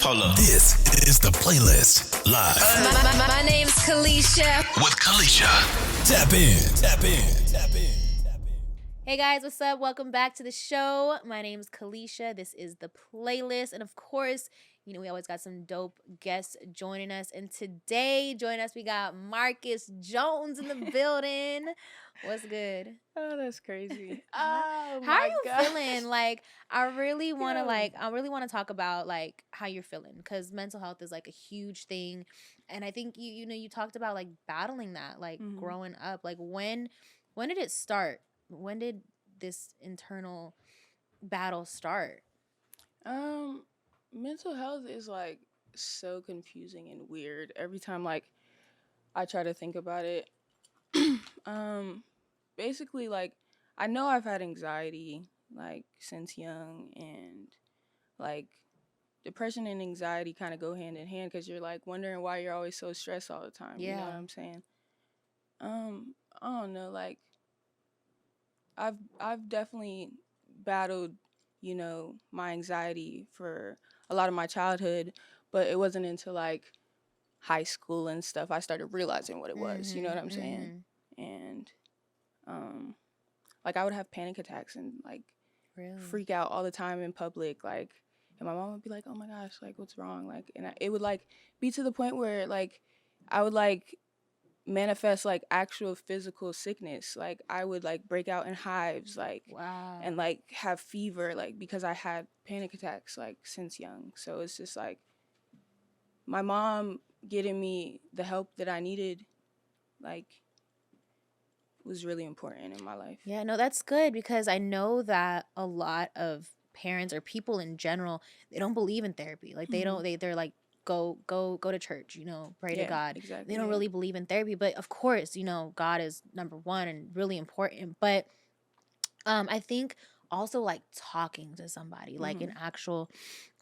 Hold up. This is the playlist live My name's Kalisha. with Kalisha. Tap in, tap in, tap in. Hey guys, what's up? Welcome back to the show. My name's Kalisha. This is the playlist. And of course, you know, we always got some dope guests joining us. And today, joining us, we got Marcus Jones in the building. What's good? Oh, that's crazy. How Oh are my you God. feeling? Like, I really want to Yo. talk about like how you're feeling, because mental health is like a huge thing. And I think you talked about like battling that, like growing up. Like when did it start? When did this internal battle start? Mental health is like so confusing and weird every time like I try to think about it. Basically like I know I've had anxiety like since young, and like depression and anxiety kind of go hand in hand because you're like wondering why you're always so stressed all the time. You know what Yeah. I'm saying? I don't know, like I've definitely battled, you know, my anxiety for a lot of my childhood, but it wasn't until like high school and stuff I started realizing what it was. You know what I'm saying? And like I would have panic attacks and like Really? freak out all the time in public, like, and my mom would be like, "Oh my gosh, like what's wrong?" Like, and it would like be to the point where like I would like manifest like actual physical sickness. Like I would like break out in hives, like, Wow. and like have fever, like because I had panic attacks like since young. So it's just like my mom getting me the help that I needed, like, was really important in my life. Yeah, no, that's good, because I know that a lot of parents or people in general, they don't believe in therapy. Like they're like, go to church, pray to Yeah, God. exactly. They don't yeah. really believe in therapy, but of course, God is number one and really important. But I think also like talking to somebody, like an actual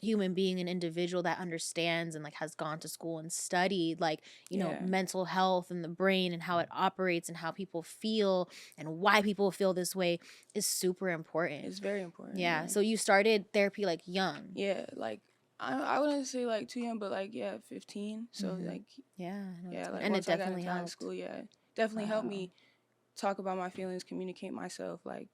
human being, an individual that understands and like has gone to school and studied like, Yeah. mental health and the brain and how it operates and how people feel and why people feel this way is super important. It's very important. Yeah. So you started therapy like young. Yeah, like I wouldn't say like too young, but like 15. So like Yeah. No, yeah, like and it once I got definitely into high helped. school, yeah, definitely helped Wow. me talk about my feelings, communicate myself, like,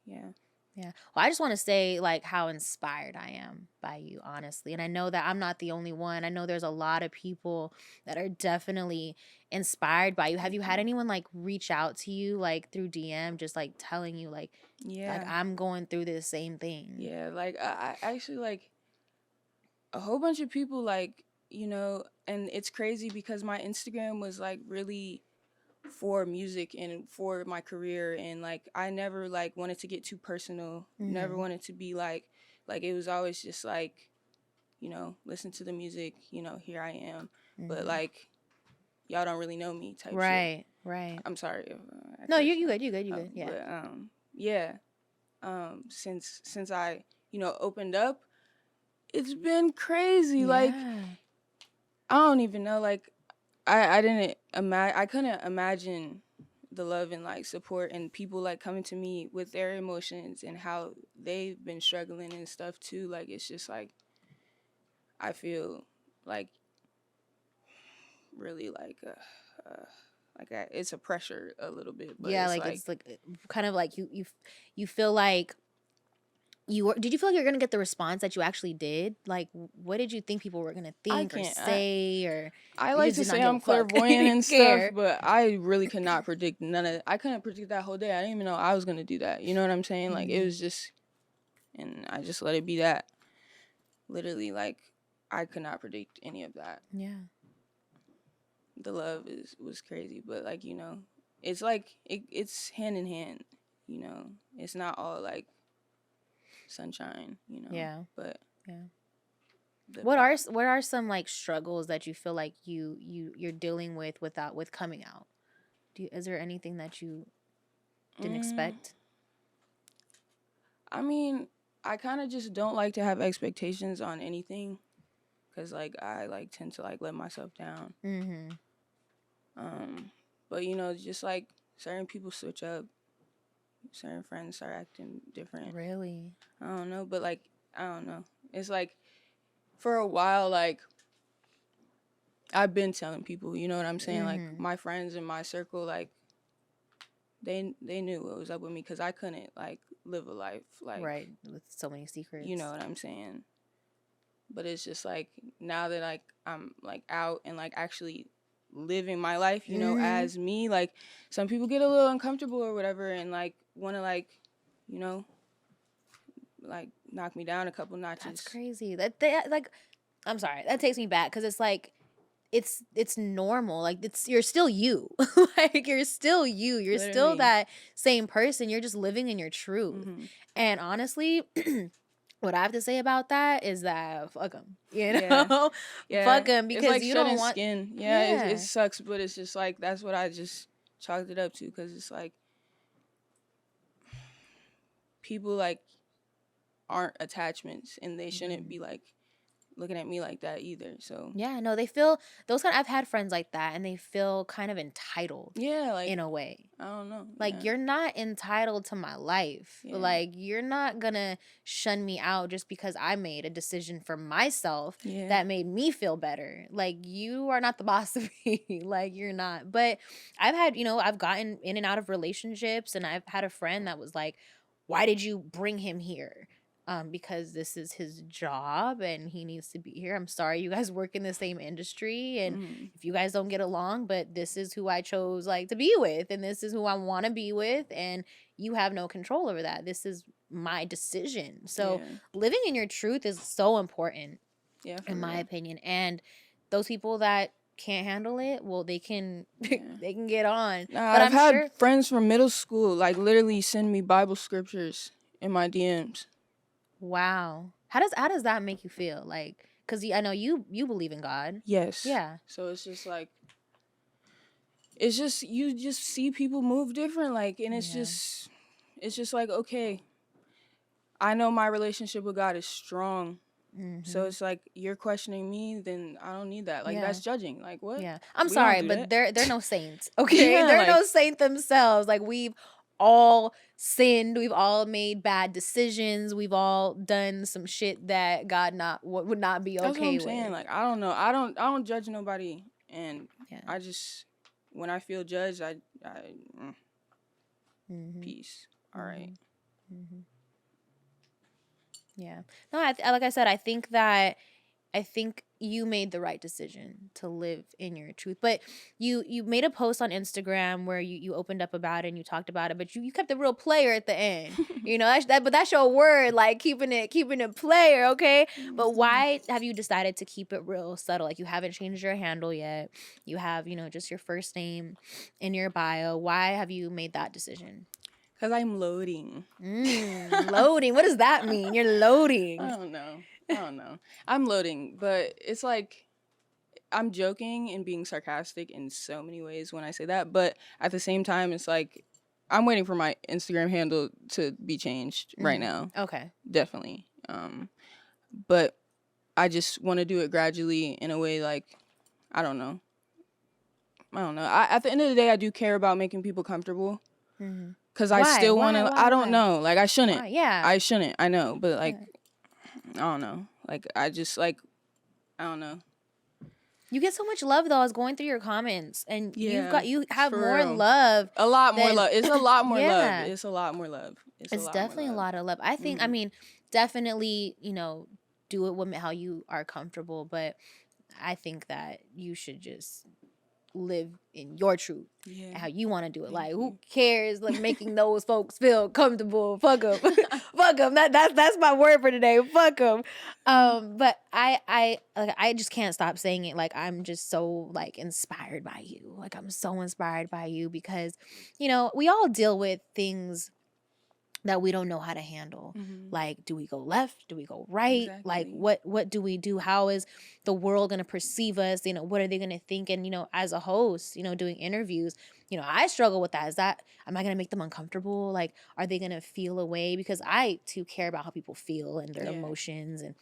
yeah. Yeah. Well, I just want to say like how inspired I am by you, honestly. And I know that I'm not the only one. I know there's a lot of people that are definitely inspired by you. Have you had anyone like reach out to you like through DM, just like telling you like Yeah. I'm going through this same thing? Yeah, like I actually like a whole bunch of people, like, you know, and it's crazy because my Instagram was like really for music and for my career, and like I never like wanted to get too personal, never wanted to be like it was always just like, you know, listen to the music, you know, here I am. But like y'all don't really know me type shit. Right. I'm sorry if I No, cursed. you good. You good. Yeah. But yeah. Since I, you know, opened up, it's been crazy. Like Yeah. I don't even know. Like I couldn't imagine the love and like support and people like coming to me with their emotions and how they've been struggling and stuff too. Like it's just like I feel like really like it's a pressure a little bit. But Yeah, it's like kind of like you feel like did you feel like you're gonna get the response that you actually did? Like, what did you think people were gonna think or say? Or I you like just to did not say give a I'm fuck? clairvoyant and Care. stuff, but I really could not predict none of it. I couldn't predict that whole day. I didn't even know I was gonna do that. You know what I'm saying? Like it was just, and I just let it be that. Literally, like I could not predict any of that. Yeah. The love was crazy, but like, you know, it's like it's hand in hand. You know, it's not all like sunshine. You know. Yeah. But yeah. What are some like struggles that you feel like you're dealing with coming out? Is there anything that you didn't expect? I mean, I kind of just don't like to have expectations on anything, cause like I like tend to like let myself down. But you know, just like certain people switch up, certain friends start acting different. Really? I don't know, but like I don't know. It's like for a while, like, I've been telling people, you know what I'm saying? Like, Mhm. my friends in my circle, like, they knew what was up with me because I couldn't, like, live a life, like, Right, with so many secrets. you know what I'm saying? But it's just, like, now that, like, I'm, like, out and, like, actually living my life, you know, Mhm. as me, like, some people get a little uncomfortable or whatever and, like, want to, like, you know, like, knock me down a couple notches. That's crazy. Like, I'm sorry. That takes me back because it's like it's normal. Like you're still you. Like you're still you. You're still Literally. that same person. You're just living in your truth. Mhm. And honestly, what I have to say about that is that fuck them. You Yeah. know, Yeah. fuck them It's because like you don't shedding want. skin. Yeah, it Yeah. sucks, but it's just like that's what I just chalked it up to because it's like people like aren't attachments and they shouldn't Mhm. be like looking at me like that either. So Yeah, no, they feel those kind. I've had friends like that, and they feel kind of entitled yeah, like in a way. I don't know. Like, Yeah. you're not entitled to my life. Yeah. Like, you're not gonna shun me out just because I made a decision for myself Yeah. that made me feel better. Like, you are not the boss of me. Like, you're not. But I've had, I've gotten in and out of relationships, and I've had a friend that was like, why did you bring him here? Because this is his job and he needs to be here. I'm sorry, you guys work in the same industry, and Mhm. if you guys don't get along, but this is who I chose like to be with, and this is who I want to be with, and you have no control over that. This is my decision. So Yeah. living in your truth is so important, Yeah, for in my real. opinion. And those people that can't handle it, well, they can Yeah. they can get on. Nah, But I've I'm had sure. friends from middle school like literally send me Bible scriptures in my DMs. Wow. How does that make you feel? Like, because I know you believe in God. Yes. Yeah. So it's just like it's just you just see people move different like and Yeah. it's just like okay, I know my relationship with God is strong. So Mm-hmm. it's like you're questioning me, then I don't need that. Like Yeah. that's judging. Like what? Yeah. I'm We don't sorry, do but that. they're no saints. Okay? Yeah, They're like no saint themselves. Like, we've all sinned. We've all made bad decisions. We've all done some shit that God not would not be that's what I'm okay saying. with. Like I don't know. I don't judge nobody, and Yeah. I just when I feel judged, I Mm-hmm. peace. All right. Mm-hmm. Yeah. No, like I said, I think you made the right decision to live in your truth. But you made a post on Instagram where you opened up about it and you talked about it, but you kept it real player at the end. But that's your word, like keeping it player, okay? But why have you decided to keep it real subtle? Like, you haven't changed your handle yet. You have, just your first name in your bio. Why have you made that decision? Cause I'm loading. Loading. What does that mean? You're loading. I don't know. I'm loading, but it's like I'm joking and being sarcastic in so many ways when I say that, but at the same time, it's like I'm waiting for my Instagram handle to be changed right now. Okay. Definitely. But I just want to do it gradually in a way like I don't know. At the end of the day, I do care about making people comfortable. Mm-hmm. Cause I still want to. I don't Why? know. Like I shouldn't. Why? Yeah. I shouldn't. I know, but like Yeah. I don't know. Like I just like I don't know. You get so much love though. I was going through your comments, and Yeah, you have for more real. love. A lot more Then- love. It's a lot more love. Yeah. It's a lot more love. It's definitely a lot of love. I think. I mean, definitely. Do it with how you are comfortable. But I think that you should just live in your truth and Yeah. how you want to do it. Like, you. who cares? Like, making those folks feel comfortable. Fuck them. Fuck them. That's my word for today. Fuck them. But I just can't stop saying it. Like, I'm just so like inspired by you. Like, I'm so inspired by you because, we all deal with things that we don't know how to handle. Like, do we go left? Do we go right? Like, Exactly. what do we do? How is the world going to perceive us? What are they going to think? And, as a host, doing interviews, I struggle with that. Am I going to make them uncomfortable? Like, are they going to feel away? Because I too care about how people feel and their emotions. And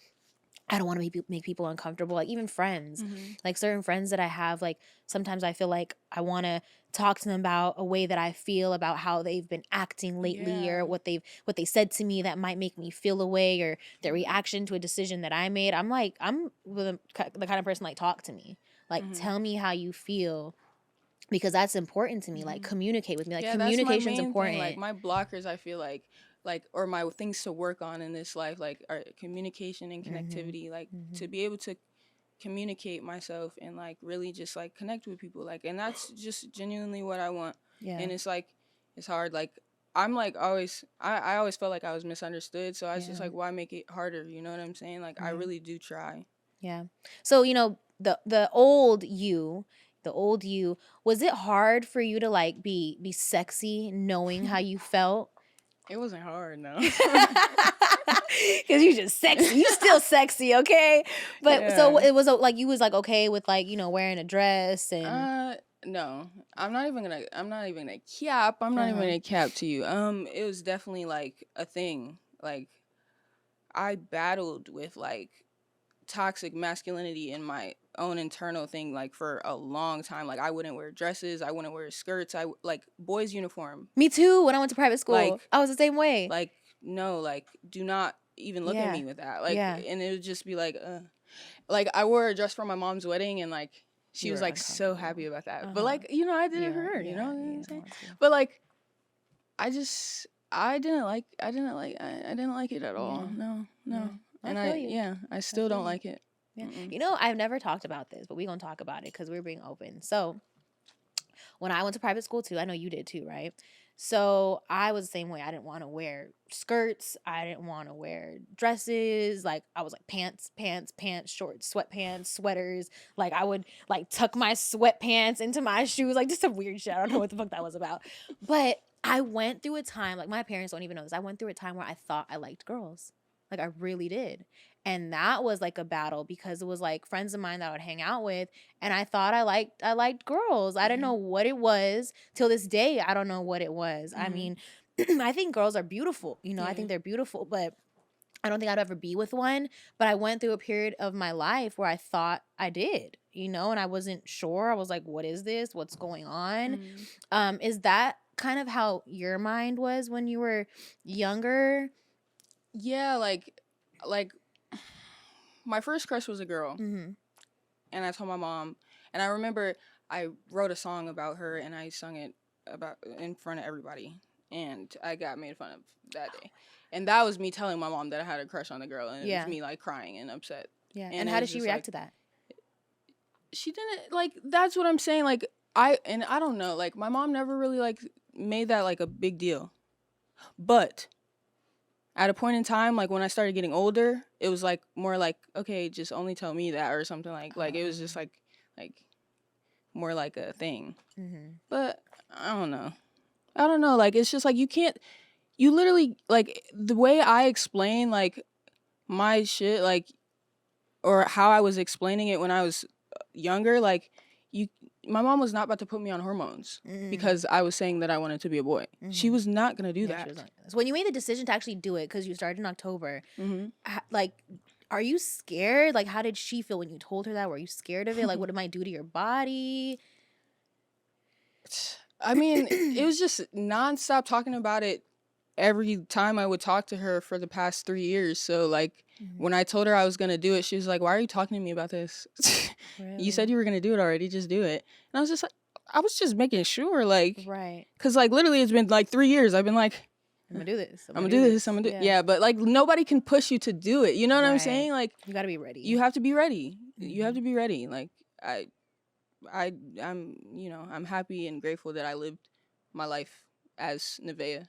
I don't want to make people uncomfortable. Like even friends, Mm-hmm. like certain friends that I have, like sometimes I feel like I want to talk to them about a way that I feel about how they've been acting lately, or what they said to me that might make me feel a way, or their reaction to a decision that I made. I'm the kind of person like, talk to me, like tell me how you feel, because that's important to me. Like communicate with me. Like communication's important. Like my blockers, I feel like or my things to work on in this life, like are communication and connectivity, like to be able to communicate myself and like really just like connect with people, like, and that's just genuinely what I want. And it's like, it's hard. Like I'm like always, I always felt like I was misunderstood, so I was just like, why make it harder? You know what I'm saying? Like I really do try. Yeah. So, the old you, was it hard for you to like be sexy knowing how you felt? It wasn't hard, no. Because you just sexy. You still sexy, okay? But so it was like you was like okay with like, wearing a dress and no. I'm not even gonna cap. I'm not even gonna cap to you. It was definitely like a thing. Like I battled with like toxic masculinity in my own internal thing, like for a long time. Like I wouldn't wear dresses, I wouldn't wear skirts, I like boys uniform. Me too. When I went to private school, like, I was the same way. Like no, like do not even look at me with that. Like and it would just be like like I wore a dress for my mom's wedding, and like she was like so happy about that. But like, I did it for her, you know what I'm saying? But like I didn't like it at all. No. And I still don't like it. Yeah. I've never talked about this, but we're going to talk about it because we're being open. So when I went to private school too, I know you did too, right? So I was the same way. I didn't want to wear skirts. I didn't want to wear dresses. Like I was like pants, shorts, sweatpants, sweaters. Like I would like tuck my sweatpants into my shoes, like just some weird shit. I don't know what the fuck that was about. But I went through a time, like my parents don't even know this. I went through a time where I thought I liked girls. Like I really did. And that was like a battle because it was like friends of mine that I would hang out with, and I thought I liked girls. I didn't know what it was. Till this day, I don't know what it was. I mean, I think girls are beautiful. I think they're beautiful, but I don't think I'd ever be with one. But I went through a period of my life where I thought I did, and I wasn't sure. I was like, what is this? What's going on? Is that kind of how your mind was when you were younger? Yeah, like my first crush was a girl, and I told my mom, and I remember I wrote a song about her, and I sung it in front of everybody, and I got made fun of that day, and that was me telling my mom that I had a crush on the girl, and it was me like crying and upset. Yeah, and how did she react to that? She didn't, like, that's what I'm saying, like I don't know, like my mom never really like made that like a big deal, but at a point in time, like when I started getting older, it was like more like, okay, just only tell me that or something, like it was just like more like a thing. But I don't know, like it's just like you literally, like the way I explain like my shit, like, or how I was explaining it when I was younger, like my mom was not about to put me on hormones because I was saying that I wanted to be a boy. She was not going to do that. So when you made the decision to actually do it, because you started in October, like, are you scared? Like, how did she feel when you told her that? Were you scared of it? Like, what it might do to your body? I mean, it was just nonstop talking about it every time I would talk to her for the past 3 years. So, like, when I told her I was going to do it, she was like, why are you talking to me about this? Really? You said you were going to do it already. Just do it. And I was just like, I was just making sure, like, right. Because, like, literally it's been, like, 3 years. I've been like, I'm going to do this. I'm going to do this. I'm going to do Yeah, but, like, nobody can push you to do it. You know what I'm saying? Like, you got to be ready. You have to be ready. You have to be ready. Like, I'm, I'm happy and grateful that I lived my life as Nevaeh.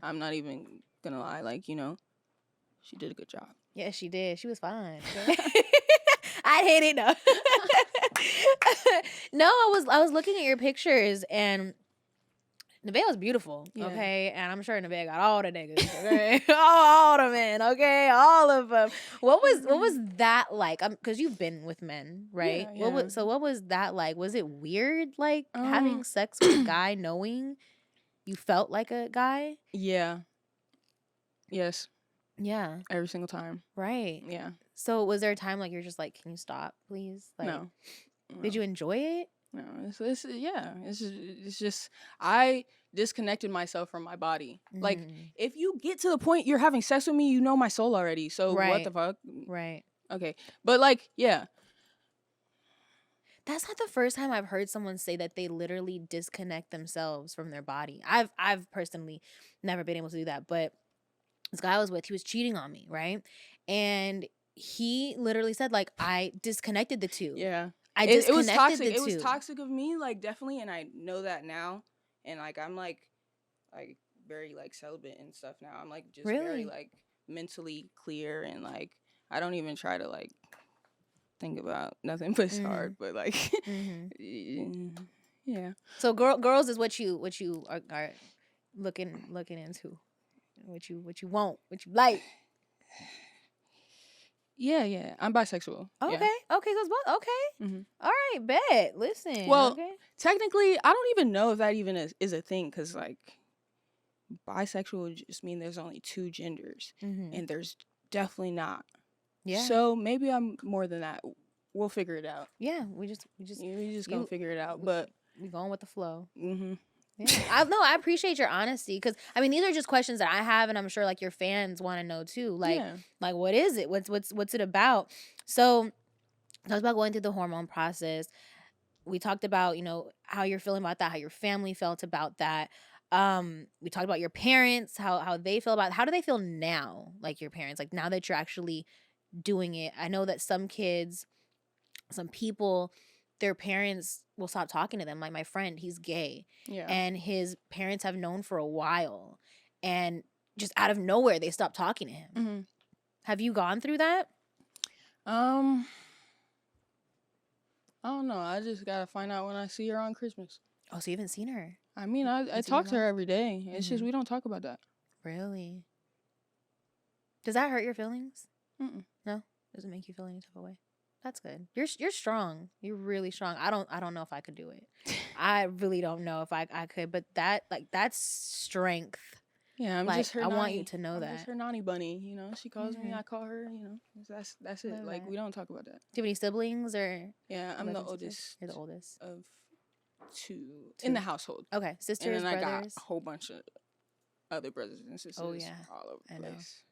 I'm not even gonna lie, like, she did a good job. Yeah, she did. She was fine. I hate it. No. No, I was looking at your pictures, and Nevaeh was beautiful, okay? And I'm sure Nevaeh got all the niggas, okay? all the men, okay? All of them. What was that like? Because you've been with men, right? Yeah. What was that like? Was it weird, like, having sex with a guy knowing you felt like a guy? Yeah. Yes. Yeah. Every single time. Right. Yeah. So was there a time like you're just like, can you stop, please? Like, No. did you enjoy it? No, it's just I disconnected myself from my body. Like, Mhm. if you get to the point you're having sex with me, you know my soul already. So what the Right. fuck? Right. Okay, but like, yeah, That's not the first time I've heard someone say that they literally disconnect themselves from their body. I've personally never been able to do that, but this guy I was with, he was cheating on me, right? And he literally said, like, I disconnected the two. yeah. I It was disconnected toxic. the It was two. toxic of me, like, definitely, and I know that now. And like, I'm like very like celibate and stuff now. I'm like just very Really? like mentally clear, and like I don't even try to like think about nothing but it's hard. But like, yeah. So girls is what you are looking into. What you want, what you like. Yeah. I'm bisexual. Okay. Yeah. Okay, so it's both. Okay. Mhm. All right, bet. Listen. Well, okay. technically, I don't even know if that even is a thing, because like bisexual would just mean there's only two genders, and there's definitely not. Yeah. So maybe I'm more than that. We'll figure it out. Yeah, we just gonna figure it out. But we going with the flow. mhm. Yeah. I appreciate your honesty, because I mean these are just questions that I have, and I'm sure like your fans want to know too. Like, Yeah. like what is it? What's it about? So talked about going through the hormone process. We talked about, how you're feeling about that, how your family felt about that. We talked about your parents, how they feel about it. How do they feel now, like your parents, like now that you're actually doing it? I know that some kids, some people, their parents will stop talking to them. Like my friend, he's gay. Yeah. And his parents have known for a while. And just out of nowhere, they stopped talking to him. Mm-hmm. Have you gone through that? I don't know. I just gotta find out when I see her on Christmas. Oh, so you haven't seen her? I mean, I talk to her every day. It's just Mhm. we don't talk about that. Really? Does that hurt your feelings? Mm-mm. No? Doesn't make you feel any type of way? That's good. You're strong. You're really strong. I don't know if I could do it. I really don't know if I could, but that's strength. Yeah, I'm Like, just her. I want nanny. you to know I'm that. just her nanny bunny. You know, she calls me, Mhm. I call her. You know, that's it. Love Like that. we don't talk about that. Do you have any siblings or? Yeah, I'm the brothers and sisters? oldest. You're the oldest. Of two in the household. Okay, sisters, And then I got brothers. a whole bunch of other brothers and sisters. Oh, yeah. All over the I know. place.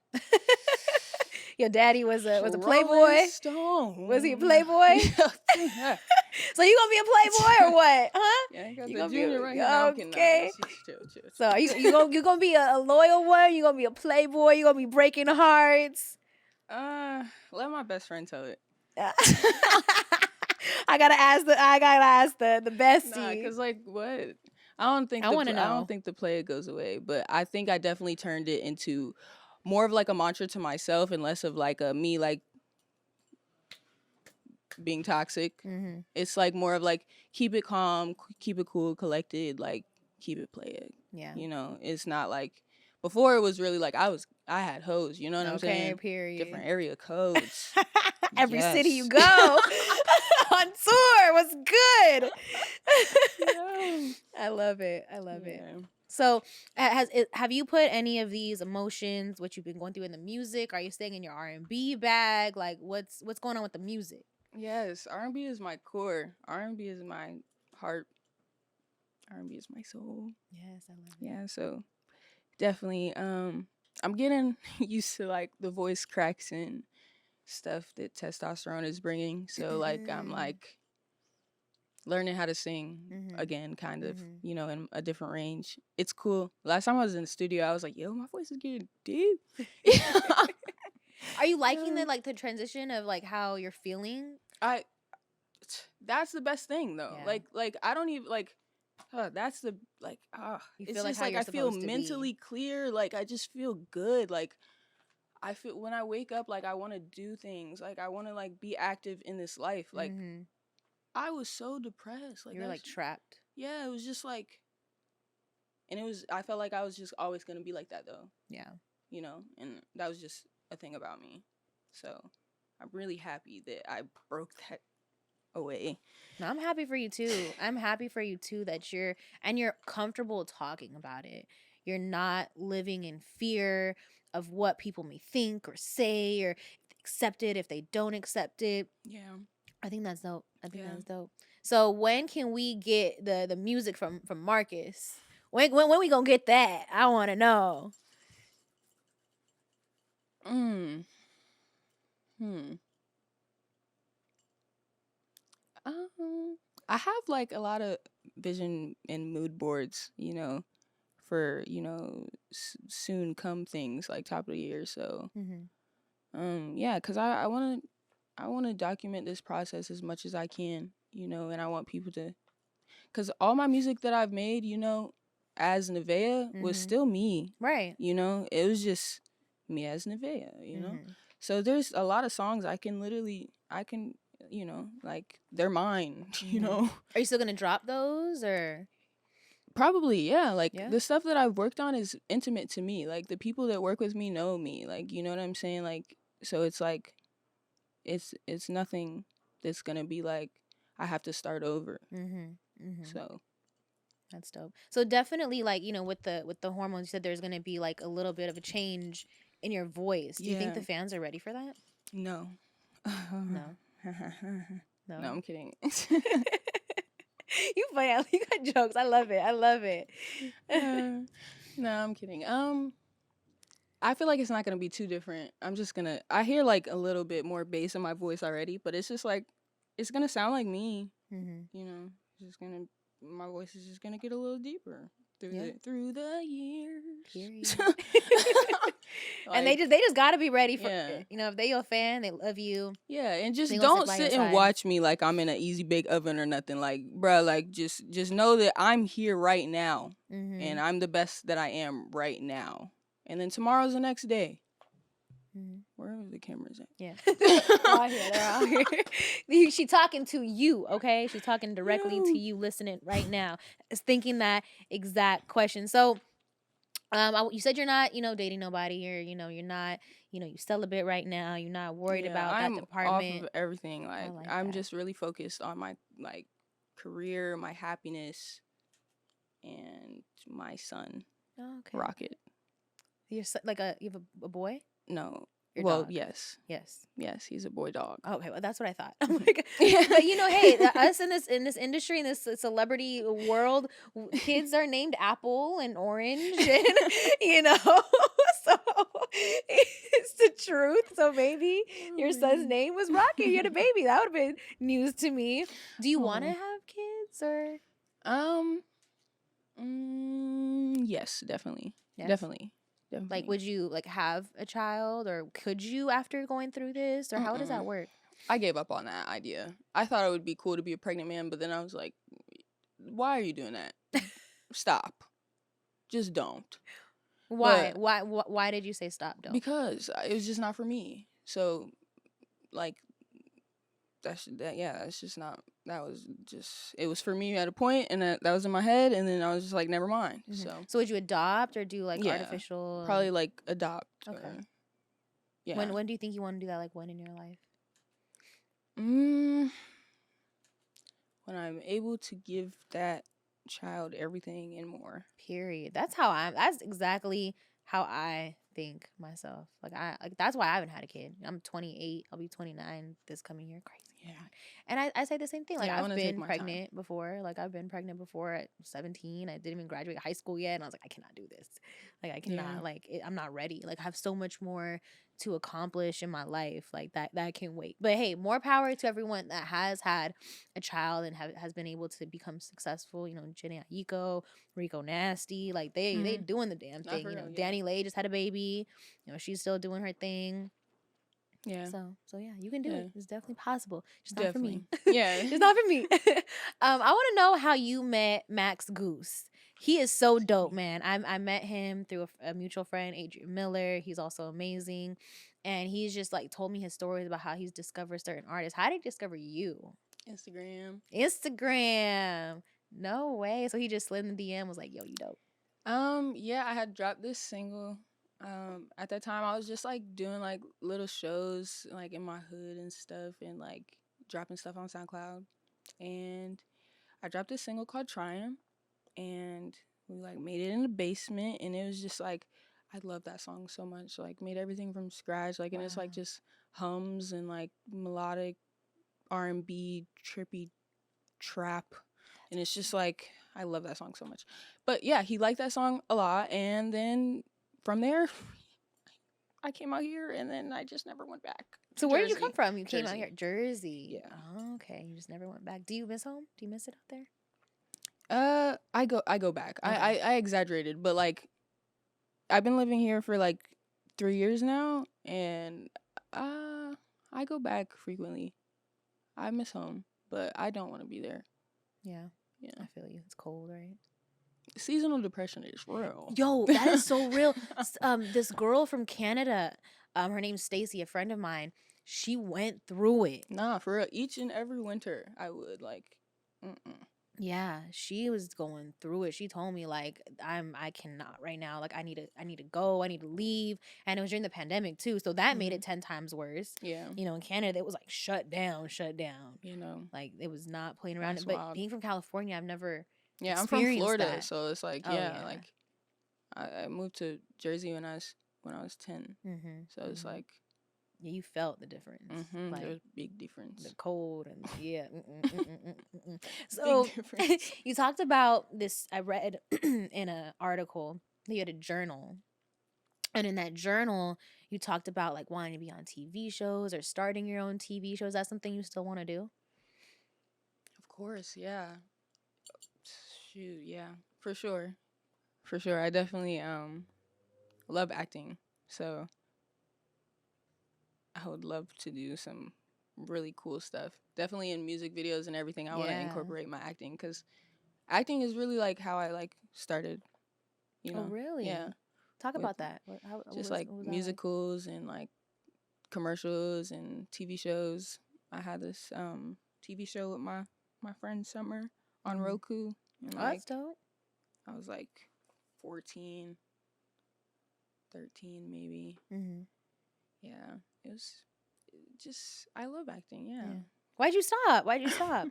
Your daddy was a Rolling playboy. Stone. Was he a playboy? Yeah. So you gonna be a playboy or what? Huh? Yeah, I got You the gonna be junior right here. No, I'm kidding. No, okay. chill. So are you gonna be a loyal one? You gonna be a playboy? You gonna be breaking hearts? Let my best friend tell it. I gotta ask the bestie. Nah, cause like what? I don't think I wanna know. I don't think the play goes away, but I think I definitely turned it into more of like a mantra to myself and less of like a me like being toxic. Mm-hmm. It's like more of like keep it calm, keep it cool, collected, like keep it played. Yeah. You know, it's not like before it was really like I had hoes, you know what I'm saying? Period. Different area codes. Every Yes. city you go on tour was good. Yeah. I love it. Yeah. So, have you put any of these emotions, what you've been going through, in the music? Are you staying in your R&B bag? Like, what's going on with the music? Yes, R&B is my core. R&B is my heart. R&B is my soul. Yes, I love it. Yeah, so definitely I'm getting used to like the voice cracks and stuff that testosterone is bringing. So like I'm like learning how to sing again, kind of, you know, in a different range. It's cool. Last time I was in the studio, I was like, yo, my voice is getting deep. Are you liking the transition of like how you're feeling? That's the best thing though. Yeah. Like I don't even like that's the like You it's feel like just how like you're I feel supposed to be. mentally clear. Like I just feel good. Like I feel when I wake up, like I want to do things. Like I want to like be active in this life. Like I was so depressed. Like you were like trapped. Yeah, it was just like, and I felt like I was just always gonna be like that though. Yeah. You know, and that was just a thing about me. So I'm really happy that I broke that away. No, I'm happy for you too. I'm happy for you too that you're comfortable talking about it. You're not living in fear of what people may think or say, or accept it, if they don't accept it. Yeah. I think that's dope. I think Yeah. that's dope. So when can we get the music from Marcus? When we gonna get that? I want to know. Mm. Hmm. I have like a lot of vision and mood boards, you know, for soon come things like top of the year. So yeah, because I want to document this process as much as I can, you know, and I want people to, because all my music that I've made, you know, as Nevaeh was still me, Right. you know, it was just me as Nevaeh, you know. So there's a lot of songs I can, you know, like they're mine, you know. Are you still gonna drop those or? Probably, yeah. Like Yeah. the stuff that I've worked on is intimate to me. Like the people that work with me know me. Like, you know what I'm saying? Like, so it's like it's nothing that's gonna be like I have to start over. So That's dope. So definitely, like, you know, with the hormones, you said there's gonna be like a little bit of a change in your voice. Do you think yeah, the fans are ready for that? no, No. no, No. I'm kidding. You funny. You got jokes. I love it. I love it. No, I'm kidding. I feel like it's not gonna be too different. I hear like a little bit more bass in my voice already, but it's just like it's gonna sound like me. You know, my voice is just gonna get a little deeper through the years. Period. Like, And they just gotta be ready for yeah. it. You know, if they your fan, they love you. Yeah, and just They gonna don't stick by your sit and side. watch me like I'm in an easy bake oven or nothing. Like, bruh, like just know that I'm here right now, and I'm the best that I am right now. And then tomorrow's the next day. Where are the cameras at? Yeah. They're out here. She talking to you, okay? She's talking directly to you, listening right now. Is thinking that exact question. So, you said you're not, you know, dating nobody, or you know, you're not, you know, you celibate right now. You're not worried about I'm that department. off of everything. Like, like I'm that. just really focused on my like career, my happiness, and my son, Okay. Rocket. You're you have a boy? No. Your Well, dog. Yes. Yes. Yes, he's a boy dog. Okay, well that's what I thought. I'm like, but you know, hey, us in this industry, in this celebrity world, kids are named Apple and Orange, and you know, so it's the truth. So maybe your son's name was Rocket. You had a baby. That would have been news to me. Do you want to have kids or? Yes, definitely. Yes. Definitely. Like, would you like have a child, or could you after going through this, or how does that work? I gave up on that idea. I thought it would be cool to be a pregnant man, but then I was like, why are you doing that? Stop. Just don't. Why? Why did you say stop? Don't. Because it was just not for me. So, like, that's just not. That was just. It was for me at a point, and that was in my head, and then I was just like, never mind. So would you adopt or do like artificial? Probably like adopt. Okay. Yeah. When do you think you want to do that? Like when in your life? When I'm able to give that child everything and more. Period. That's exactly how I think myself. Like that's why I haven't had a kid. I'm 28. I'll be 29 this coming year. Crazy. Yeah. And I say the same thing. Like I've been pregnant before. Like I've been pregnant before at 17. I didn't even graduate high school yet, and I was like, I cannot do this. Like I cannot. I'm not ready. Like I have so much more to accomplish in my life. Like that can wait. But hey, more power to everyone that has had a child and has been able to become successful. You know, Jenny Aiko, Rico Nasty. Like they doing the damn thing. You know, Danny Lay just had a baby. You know, she's still doing her thing. Yeah. So yeah, you can do it. It's definitely possible. Just not for me. Yeah. It's not for me. I want to know how you met Max Goose. He is so dope, man. I met him through a mutual friend, Adrian Miller. He's also amazing. And he's just like told me his stories about how he's discovered certain artists. How did he discover you? Instagram. No way. So he just slid in the DM, was like, yo, you dope. Yeah, I had dropped this single. At that time I was just like doing like little shows like in my hood and stuff, and like dropping stuff on SoundCloud. And I dropped this single called Trying, and we like made it in the basement, and it was just like I love that song so much. Like made everything from scratch, like, and it's like just hums and like melodic R&B trippy trap, and it's just like I love that song so much. But yeah, he liked that song a lot, and then from there I came out here, and then I just never went back. So where did you come from? You came out Jersey. here, Jersey. Yeah. Oh, okay. You just never went back. Do you miss home? Do you miss it out there? I go back. Okay. I exaggerated, but like I've been living here for like 3 years now, and I go back frequently. I miss home, but I don't want to be there. Yeah. Yeah. I feel you. It's cold, right? Seasonal depression is real. Yo, that is so real. This girl from Canada, her name's Stacy, a friend of mine. She went through it. Nah, for real. Each and every winter, I would like. Yeah, she was going through it. She told me like I cannot right now. Like I need to go. I need to leave. And it was during the pandemic too, so that made it 10 times worse. Yeah. You know, in Canada it was like shut down. You know. Like it was not playing around. That's But wild. being from California, I've never Yeah, I'm from experienced Florida, that. so it's like Oh, yeah. like I moved to Jersey when I was 10. Mm-hmm. So it's like Yeah, you felt the difference. Like there's a big difference. the cold and yeah. So Big difference. you talked about this. I read in an article that you had a journal, and in that journal you talked about like wanting to be on TV shows or starting your own TV shows. Is that something you still want to do? Of course, yeah. Shoot, yeah, for sure. For sure. I definitely love acting. So I would love to do some really cool stuff. Definitely in music videos and everything. I want to Yeah. incorporate my acting, cuz acting is really like how I like started, you know. Oh, really? Yeah. Talk With about that. What Just was- like what was that musicals and like commercials and TV shows. I had this TV show with my friend Summer on Mhm. Roku. And Oh, like that's dope. I was like 14, 13 maybe. Mm-hmm. Yeah. It was just I love acting, yeah. Yeah. Why'd you stop? Why'd you stop?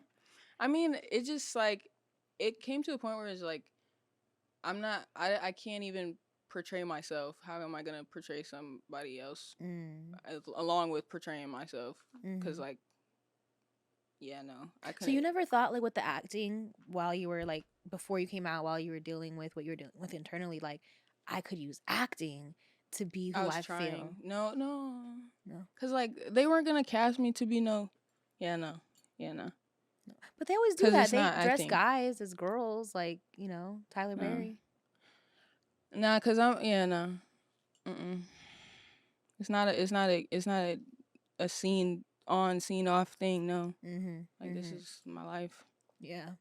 I mean, it just like it came to a point where it's like I can't even portray myself. How am I going to portray somebody else along with portraying myself? Cuz like yeah, no. I couldn't. So you never thought like with the acting while you were like before you came out, while you were dealing with what you were dealing with internally, like I could use acting to be who I was I trying. feel. No. Cuz like they weren't going to cast me to be no. No. But they always do 'Cause that. it's They not dress acting. guys as girls, like Tyler No. Perry. Nah, cuz no. Mm-mm. It's not a scene on, scene off thing, no. Like this is my life. Yeah.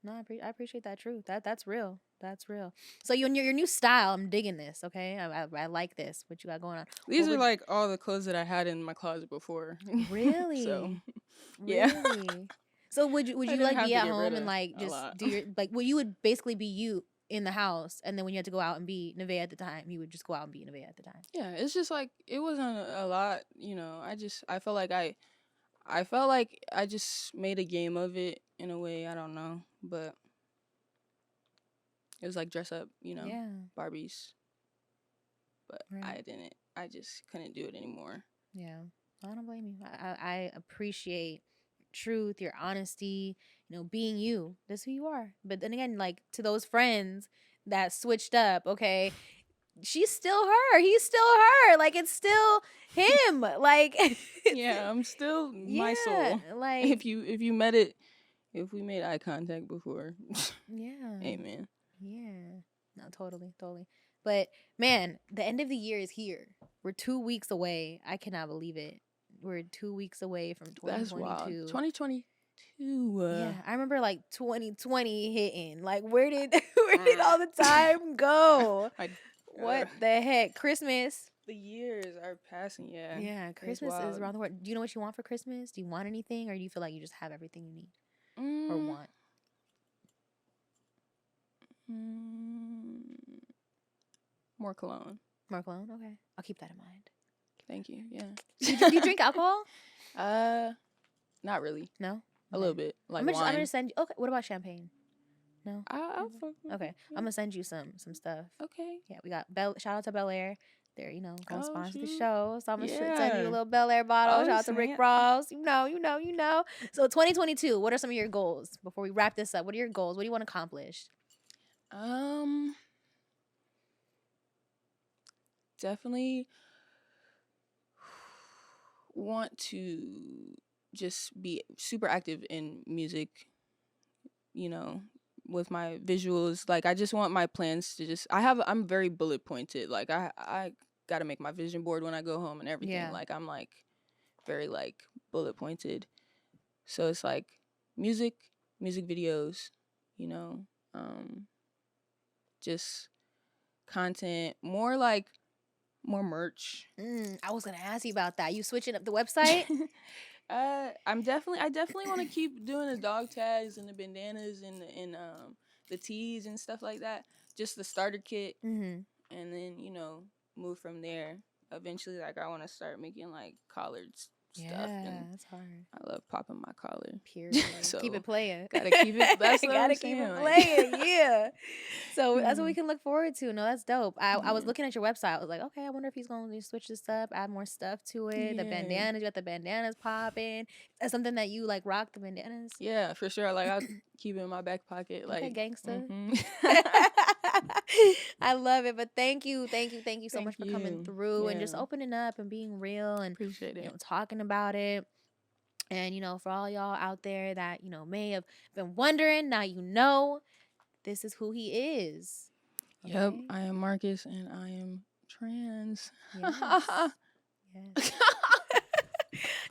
No, I appreciate that truth. That's real. That's real. So your new style, I'm digging this. Okay, I like this. What you got going on? These What are would- like all the clothes that I had in my closet before. Really? So, yeah. Really? So would you didn't like have be to at get rid home of and like a just lot. do your like? Well, you would basically be you in the house, and then when you had to go out and be Nevaeh at the time, you would just go out and be Nevaeh at the time. Yeah, it's just like it wasn't a lot, I felt like I just made a game of it in a way, I don't know, but it was like dress up, Yeah. Barbies. But Right. I just couldn't do it anymore. Yeah. I don't blame you. I appreciate truth, your honesty, being you. That's who you are. But then again, like to those friends that switched up, okay, she's still her. He's still her. Like it's still him. Like Yeah, I'm still my soul. Like If we made eye contact before, yeah. amen. Yeah. No, totally. But man, the end of the year is here. We're 2 weeks away. I cannot believe it. We're 2 weeks away from 2022. That's wild. 2022. Yeah, I remember like 2020 hitting. Like where did all the time go? What the heck? Christmas. The years are passing, yeah. Yeah, It's Christmas is wild. around the world. Do you know what you want for Christmas? Do you want anything, or do you feel like you just have everything you need or want? More cologne. More cologne? Okay, I'll keep that in mind. Thank you. Yeah. Do you drink alcohol? Not really. No. A little bit, like I'm wine. gonna send you. Okay, what about champagne? No. I'll fuck with Okay, it. I'm gonna send you some stuff. Okay. Yeah, we got shout out to Bel Air. They're, gonna Oh, sponsor the shoot. show. So I'm gonna send you a Yeah. little Bel Air bottle. Oh, Shout out to Rick snap. Ross. You know. So 2022, what are some of your goals? Before we wrap this up, what are your goals? What do you want to accomplish? Definitely want to just be super active in music, with my visuals. Like, I just want my plans to I'm very bullet pointed. Like, I got to make my vision board when I go home and everything. Yeah. Like, I'm like very like bullet pointed. So it's like music videos, you know, just content, more merch. I was gonna ask you about that. You switching up the website? I definitely want to keep doing the dog tags and the bandanas and the tees and stuff like that. Just the starter kit, Mm-hmm. and then move from there. Eventually, like, I want to start making like collared stuff. Yeah, And that's hard. I love popping my collar. Period. So keep it playing. Gotta keep it. That's what gotta I'm keep saying, it like- playing. Yeah. So that's what we can look forward to. No, that's dope. I was Yeah. looking at your website. I was like, okay, I wonder if he's going to switch this up, add more stuff to it. The Yeah. bandanas, you got the bandanas popping. That's something that you like rock the bandanas. Yeah, for sure. Like, I'll keep it in my back pocket. Okay, Like, gangster. mhm. I love it. But thank you so Thank much for coming you. through and just Yeah. opening up and being real and Appreciate it. talking about it. And for all y'all out there that may have been wondering, now this is who he is. Yep, Okay? I am Marcus and I am trans. Yes. Yes.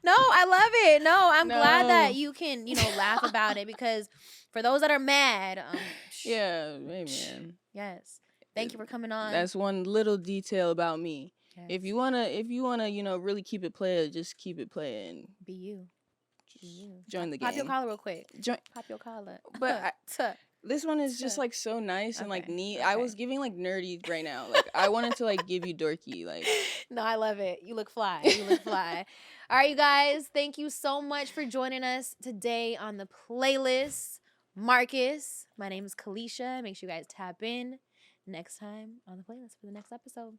No, I love it. No, I'm glad that No. you can laugh about it, because for those that are mad, Yeah, hey, man. yes. Thank you for coming on. That's one little detail about me. Yes. If you wanna, really keep it playing, just keep it playing. Be you. Be you. Join the Pop your gang. collar real quick. Join. Pop your collar. But Tuh. This one is just like so nice and like Okay, neat. I okay. was giving like nerdy right now. Like, I wanted to like give you dorky. Like, No, I love it. You look fly. You look fly. All right, you guys. Thank you so much for joining us today on the playlist. Marcus. My name is Kalisha. Make sure you guys tap in next time on the playlist for the next episode.